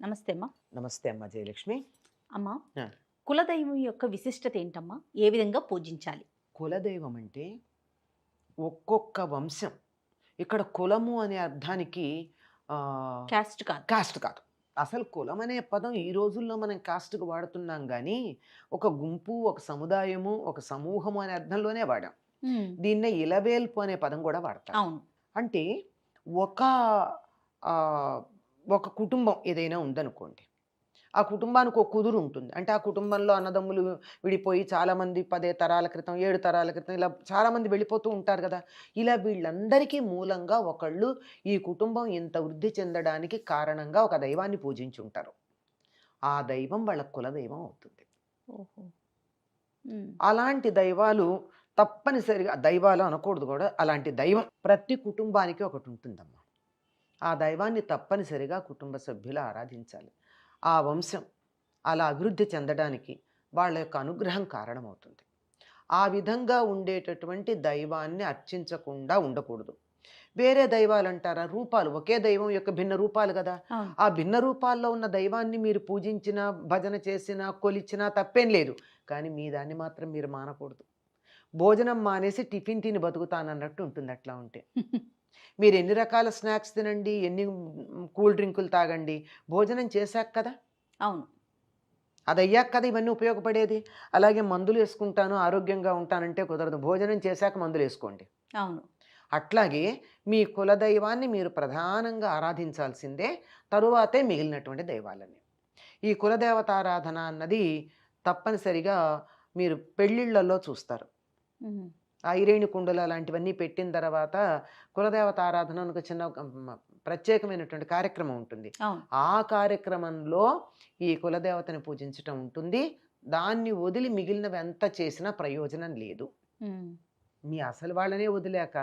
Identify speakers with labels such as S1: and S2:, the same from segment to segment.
S1: నమస్తే అమ్మా.
S2: నమస్తే అమ్మ జయలక్ష్మి.
S1: అమ్మా,
S2: ఆ,
S1: కులదైవం యొక్క విశిష్టత ఏంటమ్మా? ఏ విధంగా పూజించాలి?
S2: కులదైవం అంటే ఒక్కొక్క వంశం. ఇక్కడ కులము అనే అర్థానికి ఆ,
S1: క్యాస్ట్ కాదు.
S2: కాస్ట్ కాదు. అసలు కులం అనే పదం ఈ రోజుల్లో మనం కాస్ట్కి వాడుతున్నాం కానీ ఒక గుంపు, ఒక సముదాయము, ఒక సమూహము అనే అర్థంలోనే వాడాం.
S1: ఉమ్,
S2: దీన్నే ఇలవేల్పు అనే పదం కూడా వాడతాం.
S1: అవును.
S2: అంటే ఒక ఆ, ఒక కుటుంబం ఏదైనా ఉందనుకోండి, ఆ కుటుంబానికి ఒక కుదురు ఉంటుంది. అంటే ఆ కుటుంబంలో అన్నదమ్ములు విడిపోయి చాలామంది 10 తరాల క్రితం, 7 తరాల క్రితం ఇలా చాలామంది వెళ్ళిపోతూ ఉంటారు కదా! ఇలా వీళ్ళందరికీ మూలంగా ఒకళ్ళు ఈ కుటుంబం ఇంత వృద్ధి చెందడానికి కారణంగా ఒక దైవాన్ని పూజించుంటారు. ఆ దైవం వాళ్ళ కులదైవం అవుతుంది.
S1: ఓహో. ఉమ్,
S2: అలాంటి దైవాలు తప్పనిసరిగా దైవాలు అనకూడదు కూడా, అలాంటి దైవం ప్రతి కుటుంబానికి ఒకటి ఉంటుందమ్మా. ఆ దైవాన్ని తప్పనిసరిగా కుటుంబ సభ్యులు ఆరాధించాలి. ఆ వంశం అలా అభివృద్ధి చెందడానికి వాళ్ళ యొక్క అనుగ్రహం కారణమవుతుంది. ఆ విధంగా ఉండేటటువంటి దైవాన్ని అర్చించకుండా ఉండకూడదు. వేరే దైవాలు అంటారా, రూపాలు ఒకే దైవం యొక్క భిన్న రూపాలు కదా.
S1: అవును.
S2: ఆ భిన్న రూపాల్లో ఉన్న దైవాన్ని మీరు పూజించినా, భజన చేసినా, కొలిచినా తప్పేం లేదు. కానీ మీ దాన్ని మాత్రం మీరు మానకూడదు. భోజనం మానేసి టిఫిన్ తిని బతుకుతానన్నట్టు ఉంటుంది అట్లా ఉంటే. మీరు ఎన్ని రకాల స్నాక్స్ తినండి, ఎన్ని కూల్ డ్రింకులు తాగండి, భోజనం చేశాక కదా,
S1: అవును.
S2: అది అయ్యాక కదా ఇవన్నీ ఉపయోగపడేది. అలాగే మందులు వేసుకుంటాను ఆరోగ్యంగా ఉంటానంటే కుదరదు. భోజనం చేశాక మందులు వేసుకోండి.
S1: అవును.
S2: అట్లాగే మీ కులదైవాన్ని మీరు ప్రధానంగా ఆరాధించాల్సిందే, తరువాతే మిగిలినటువంటి దైవాలని. ఈ కులదేవతారాధన అన్నది తప్పనిసరిగా మీరు పెళ్ళిళ్ళల్లో చూస్తారు.
S1: ఉమ్,
S2: ఐరేణి కుండలు అలాంటివన్నీ పెట్టిన తర్వాత కులదేవత ఆరాధన అని ఒక చిన్న ప్రత్యేకమైనటువంటి కార్యక్రమం ఉంటుంది.
S1: అవును.
S2: ఆ కార్యక్రమంలో ఈ కులదేవతని పూజించటం ఉంటుంది. దాన్ని వదిలి మిగిలినవి ఎంత చేసినా ప్రయోజనం లేదు.
S1: ఉమ్,
S2: మీ అసలు వాళ్ళనే వదిలేక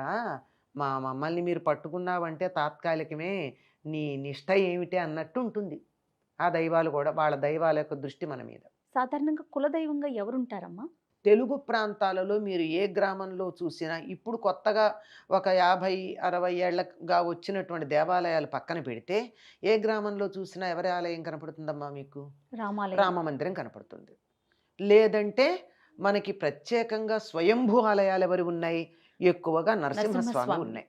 S2: మా మమ్మల్ని మీరు పట్టుకున్నావంటే తాత్కాలికమే, నీ నిష్ట ఏమిటి అన్నట్టు ఉంటుంది. ఆ దైవాలు కూడా వాళ్ళ దైవాల యొక్క దృష్టి మన మీద.
S1: సాధారణంగా కులదైవంగా ఎవరుంటారమ్మా?
S2: తెలుగు ప్రాంతాలలో మీరు ఏ గ్రామంలో చూసినా ఇప్పుడు కొత్తగా ఒక 50-60 ఏళ్ళగా వచ్చినటువంటి దేవాలయాలు పక్కన పెడితే ఏ గ్రామంలో చూసినా ఎవరి ఆలయం కనపడుతుందమ్మా మీకు?
S1: రామాలయం.
S2: రామ మందిరం కనపడుతుంది. లేదంటే మనకి ప్రత్యేకంగా స్వయంభూ ఆలయాలు ఎవరు ఉన్నాయి? ఎక్కువగా నరసింహస్వామి
S1: నరసింహస్వామి.
S2: ఉన్నాయి.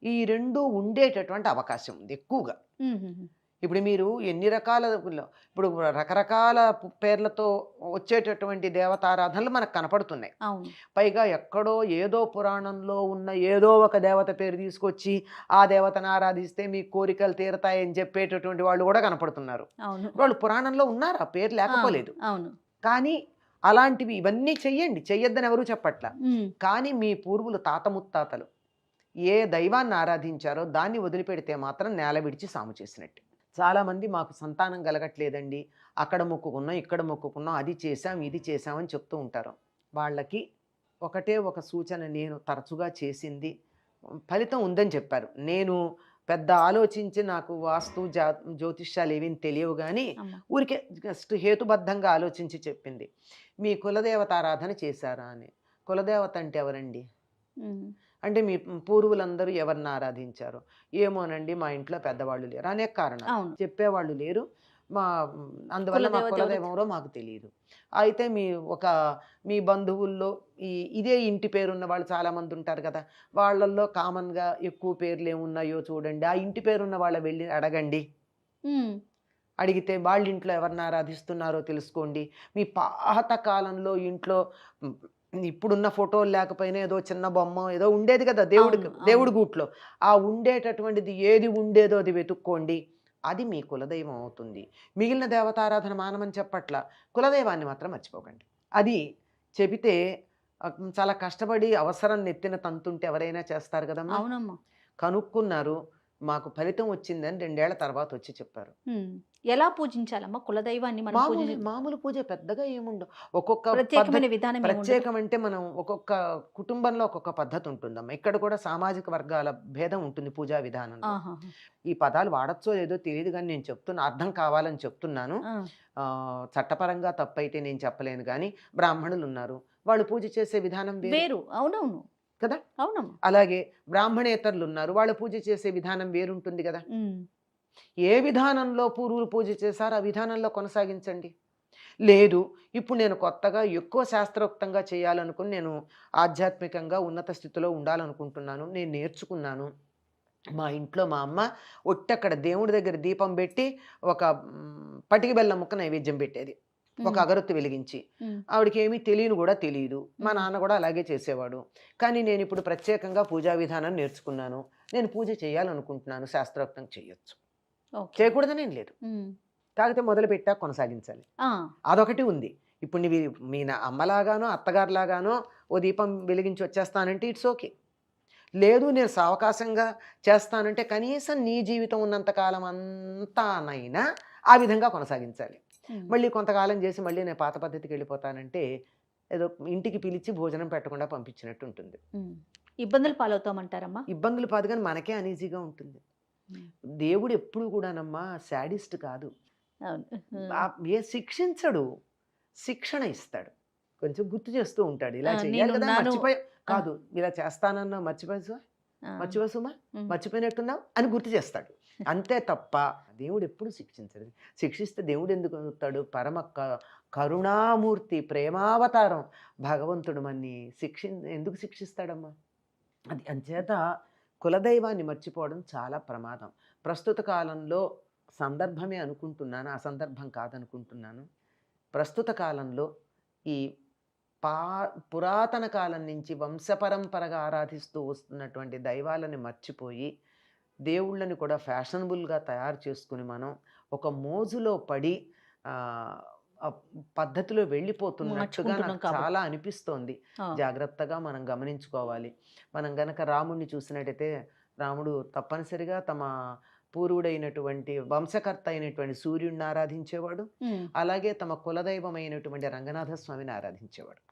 S2: ఈ రెండు ఉండేటటువంటి అవకాశం ఉంది ఎక్కువగా.
S1: ఉమ్, ఉమ్, ఉమ్,
S2: ఇప్పుడు మీరు ఎన్ని రకాల ఇప్పుడు రకరకాల పేర్లతో వచ్చేటటువంటి దేవతారాధనలు మనకు కనపడుతున్నాయి.
S1: అవును.
S2: పైగా ఎక్కడో ఏదో పురాణంలో ఉన్న ఏదో ఒక దేవత పేరు తీసుకొచ్చి ఆ దేవతను ఆరాధిస్తే మీ కోరికలు తీరతాయని చెప్పేటటువంటి వాళ్ళు కూడా కనపడుతున్నారు.
S1: అవును.
S2: వాళ్ళు పురాణంలో ఉన్నారు, ఆ పేరు లేకపోలేదు.
S1: అవును.
S2: కానీ అలాంటివి ఇవన్నీ చెయ్యండి, చెయ్యొద్దని ఎవరూ చెప్పట్ల.
S1: ఉమ్,
S2: కానీ మీ పూర్వులు తాత ముత్తాతలు ఏ దైవాన్ని ఆరాధించారో దాన్ని వదిలిపెడితే మాత్రం నేల విడిచి సాము చేసినట్టు. చాలామంది మాకు సంతానం కలగట్లేదండి, అక్కడ మొక్కుకున్నాం, ఇక్కడ మొక్కుకున్నాం, అది చేశాం, ఇది చేశామని చెప్తూ ఉంటారు. వాళ్ళకి ఒకటే ఒక సూచన నేను తరచుగా చేసింది, ఫలితం ఉందని చెప్పారు. నేను పెద్ద ఆలోచించి నాకు వాస్తు జ్యోతిష్యాలు ఏమీ తెలియవు కానీ
S1: అమ్మా.
S2: ఊరికే జస్ట్ హేతుబద్ధంగా ఆలోచించి చెప్పింది. మీ కులదేవత ఆరాధన చేశారా అని. కులదేవత అంటే ఎవరండి
S1: ఉమ్,
S2: అంటే మీ పూర్వులందరూ ఎవరిని ఆరాధించారు? ఏమోనండి, మా ఇంట్లో పెద్దవాళ్ళు లేరు, అనేక కారణాలు
S1: అవును.
S2: చెప్పేవాళ్ళు లేరు. మా అందువల్ల మా
S1: కులదేవత ఎవరు?
S2: కులదైవంలో మాకు తెలియదు. అయితే మీ బంధువుల్లో ఇదే ఇంటి పేరున్న వాళ్ళు చాలామంది ఉంటారు కదా, వాళ్ళల్లో కామన్గా ఎక్కువ పేర్లు ఏమున్నాయో చూడండి, ఆ ఇంటి పేరున్న వాళ్ళ వెళ్ళి అడగండి.
S1: ఉమ్,
S2: అడిగితే వాళ్ళ ఇంట్లో ఎవరిని ఆరాధిస్తున్నారో తెలుసుకోండి. మీ పాత కాలంలో ఇంట్లో ఉమ్, ఇప్పుడున్న ఫోటోలు లేకపోయినా ఏదో చిన్న బొమ్మ ఏదో ఉండేది కదా దేవుడికి,
S1: అవును,
S2: దేవుడి
S1: అవును.
S2: గూట్లో. ఆ ఉండేటటువంటిది ఏది ఉండేదో అది వెతుక్కోండి, అది మీ కులదైవం అవుతుంది. మిగిలిన దేవతారాధన మానమని చెప్పట్ల, కులదైవాన్ని మాత్రం మర్చిపోకండి. అది చెబితే చాలా కష్టపడి అవసరం నెత్తిన తంతుంటే ఎవరైనా చేస్తారు కదమ్మా.
S1: అవునమ్మా.
S2: కనుక్కున్నారు, మాకు ఫలితం వచ్చిందని 2 ఏళ్ల తర్వాత వచ్చి చెప్పారు.
S1: ఉమ్, ఎలా పూజించాలమ్మా కులదైవాన్ని? మనం
S2: మామూలు పూజ పెద్దగా ఏముండవు. ఒక్కొక్క
S1: ప్రత్యేకమైన
S2: పద్ధతి
S1: విధానం ఏముండదు.
S2: ప్రత్యేకం అంటే మనం ఒక్కొక్క కుటుంబంలో ఒక్కొక్క పద్ధతి ఉంటుందమ్మా. ఇక్కడ కూడా సామాజిక వర్గాల భేదం ఉంటుంది పూజా విధానంలో.
S1: ఆహా.
S2: ఈ పదాలు వాడచ్చో లేదో తెలియదు కానీ నేను చెప్తున్నా, అర్థం కావాలని చెప్తున్నాను.
S1: ఆ,
S2: చట్టపరంగా తప్పైతే నేను చెప్పలేను కానీ బ్రాహ్మణులు ఉన్నారు, వాళ్ళు పూజ చేసే విధానం వేరు
S1: వేరు. అవునవును.
S2: కదా.
S1: అవునమ్మా.
S2: అలాగే బ్రాహ్మణేతరులు ఉన్నారు, వాళ్ళ పూజ చేసే విధానం వేరుంటుంది కదా.
S1: ఉమ్,
S2: ఏ విధానంలో పూర్వులు పూజ చేశారో ఆ విధానంలో కొనసాగించండి. లేదు, ఇప్పుడు నేను కొత్తగా ఎక్కువ శాస్త్రోక్తంగా చేయాలనుకుని నేను ఆధ్యాత్మికంగా ఉన్నత స్థితిలో ఉండాలనుకుంటున్నాను. నేను నేర్చుకున్నాను. మా ఇంట్లో మా అమ్మ ఒట్టక్కడ దేవుడి దగ్గర దీపం పెట్టి ఒక పటిక బెల్లం ముక్క నైవేద్యం పెట్టేది. ఒక
S1: హ్మ్.
S2: అగరొత్తి వెలిగించి.
S1: హ్మ్.
S2: ఆవిడకేమీ తెలియని కూడా తెలీదు. మా
S1: హ్మ్.
S2: నాన్న కూడా అలాగే చేసేవాడు. కానీ నేనిప్పుడు ప్రత్యేకంగా పూజా విధానం నేర్చుకున్నాను. నేను పూజ చేయాలనుకుంటున్నాను. శాస్త్రోక్తంగా చేయొచ్చు.
S1: ఓకే.
S2: చేయకూడదనేం లేదు.
S1: హ్మ్.
S2: కాకపోతే మొదలుపెట్టాక కొనసాగించాలి.
S1: ఆ!
S2: అదొకటి ఉంది. ఇప్పుడు మీ అమ్మలాగానో, అత్తగారిలాగానో ఓ దీపం వెలిగించి వచ్చేస్తానంటే ఇట్స్ ఓకే. లేదు నేను సావకాశంగా చేస్తానంటే కనీసం నీ జీవితం ఉన్నంత కాలం అంతానైనా ఆ విధంగా కొనసాగించాలి.
S1: హ్మ్.
S2: మళ్ళీ కొంతకాలం చేసి మళ్ళీ నేను పాత పద్ధతికి వెళ్ళిపోతానంటే ఏదో ఇంటికి పిలిచి భోజనం పెట్టకుండా పంపించినట్టు ఉంటుంది.
S1: హ్మ్. ఇబ్బందులు పాలవుతామంటారమ్మా?
S2: ఇబ్బందులు కాదు గానీ మనకే అనీజీగా ఉంటుంది.
S1: హ్మ్.
S2: దేవుడు ఎప్పుడు కూడానమ్మా శాడిస్ట్ కాదు.
S1: అవును. హ్మ్.
S2: శిక్షించడు. శిక్షణ ఇస్తాడు. కొంచెం గుర్తు చేస్తూ ఉంటాడు. ఇలా చెయ్యాలి కదా!
S1: నేనున్నాను.
S2: మర్చిపోయా
S1: ఆ!
S2: కాదు. ఇలా చేస్తానన్నావు
S1: ఆ!
S2: మర్చిపోయావు సుమా?
S1: హ్మ్.
S2: మర్చిపోయినట్టున్నావు అని గుర్తు చేస్తాడు. అంతే తప్ప దేవుడు ఎప్పుడు శిక్షించడు. శిక్షిస్తే దేవుడు ఎందుకు అవుతాడు? పరమ కరుణామూర్తి, ప్రేమావతారం భగవంతుడు మన్ని ఎందుకు శిక్షిస్తాడమ్మా? అది అంచేత కులదైవాన్ని మర్చిపోవడం చాలా ప్రమాదం. ప్రస్తుత కాలంలో సందర్భమే అనుకుంటున్నాను. అసందర్భం కాదనుకుంటున్నాను. ప్రస్తుత కాలంలో ఈ పా పురాతన కాలం నుంచి వంశపరంపరగా ఆరాధిస్తూ వస్తున్నటువంటి దైవాలని మర్చిపోయి, దేవుళ్ళని కూడా ఫ్యాషనబుల్‌గా తయారు చేసుకొని మనం ఒక మోజులో పడి ఆహ్, పద్ధతిలో వెళ్ళిపోతున్నట్టుగా
S1: నడుచుకుంటున్నాం
S2: నాకు
S1: కాబట్టి.
S2: చాలా అనిపిస్తోంది.
S1: ఆ!
S2: జాగ్రత్తగా మనం గమనించుకోవాలి. మనం గనక రాముడిని చూసినట్టయితే రాముడు తప్పనిసరిగా తమ పూర్వుడైనటువంటి వంశకర్త అయినటువంటి సూర్యుడిని ఆరాధించేవాడు.
S1: హ్మ్.
S2: అలాగే తమ కులదైవమైనటువంటి రంగనాథ స్వామిని ఆరాధించేవాడు.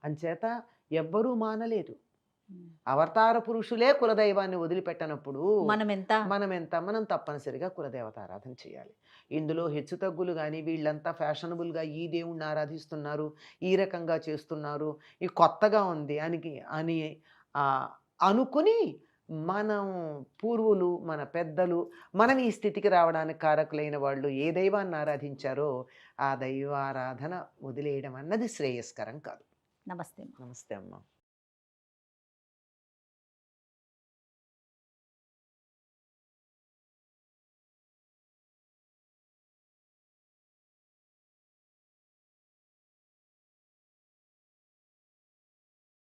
S2: అంచేత ఎవ్వరూ మానలేదు.
S1: హ్మ్.
S2: అవతార పురుషులే కులదైవాన్ని వదిలిపెట్టనప్పుడు
S1: మనమెంత?
S2: మనం తప్పనిసరిగా కులదేవత ఆరాధన చేయాలి. ఇందులో హెచ్చుతగ్గులు గాని, వీళ్ళంతా ఫ్యాషనబుల్‌గా ఈ దేవుడిని ఆరాధిస్తున్నారు, ఈ రకంగా చేస్తున్నారు, ఇది కొత్తగా ఉంది అని ఆహ్, అనుకుని మనం పూర్వులు, మన పెద్దలు, మనం ఈ స్థితికి రావడానికి కారకులైన వాళ్ళు ఏ దైవాన్ని ఆరాధించారో, ఆ దైవారాధన వదిలేయడం అన్నది శ్రేయస్కరం కాదు.
S1: నమస్తే.
S2: నమస్తే అమ్మ.